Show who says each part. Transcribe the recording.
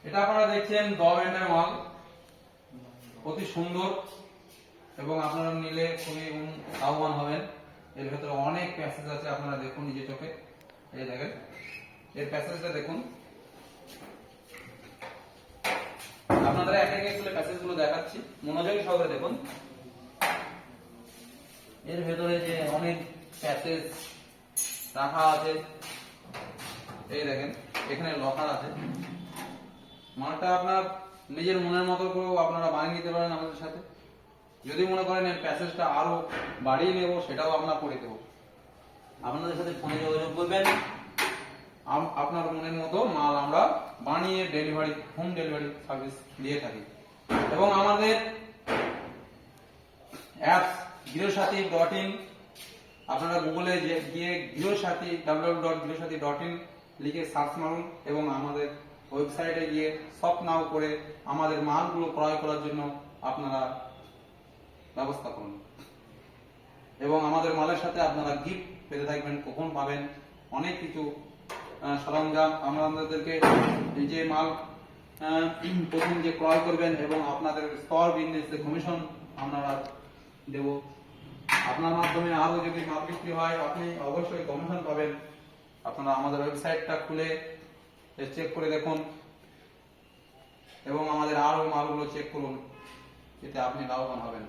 Speaker 1: এটা আপনারা দেখছেন 10 ব্যান্ডের মাল, অতি সুন্দর এবং আপনারা নিলে খুবই লাভবান হবেন। এর ভেতরে অনেক প্যাসেজ আছে, আপনারা দেখুন নিজে চোখে। এই দেখেন এর প্যাসেজটা দেখুন। আপনাদের এক এক করে প্যাসেজগুলো দেখাচ্ছি, মনোযোগী সহকারে দেখুন। এর ভেতরে যে অনেক প্যাসেজ রাখা আছে, এই দেখেন এখানে লকার আছে। মালটা আপনার নিজের মনের মতো করেও আপনারা বানিয়ে নিতে পারেন আমাদের সাথে। যদি মনে করেন এর প্যাসেজটা আরো বাড়িয়ে নেব, সেটাও আমরা করে দেবো। আপনাদের সাথে ফোনে যোগাযোগ করবেন, আপনার মনের মতো মাল আমরা বানিয়ে ডেলিভারি, হোম ডেলিভারি সার্ভিস দিয়ে থাকি। এবং আমাদের অ্যাপস গৃহসাথী.in, আপনারা গুগলে গিয়ে গৃহসাথী www.গৃহসাথী.in লিখে সার্চ মারুন এবং আমাদের ওয়েবসাইটে গিয়ে শপ নাও করে আমাদের মালগুলো ক্রয় করার জন্য আপনারা ব্যবস্থা করুন। এবং আমাদের মালের সাথে আপনারা গিফট পেতে থাকবেন, কখন পাবেন অনেক কিছু সরঞ্জাম। আমরা আপনাদেরকে এই যে মাল প্রথম যে ক্রয় করবেন এবং আপনাদের স্তর বিজনেস কমিশন আপনারা দেব। আপনার মাধ্যমে আরো যদি মাল বিক্রি হয় আপনি অবশ্যই কমিশন পাবেন। আপনারা আমাদের ওয়েবসাইটটা খুলে চেক করে দেখুন এবং আমাদের আরো মালগুলো চেক করুন, এতে আপনি লাভবান হবেন।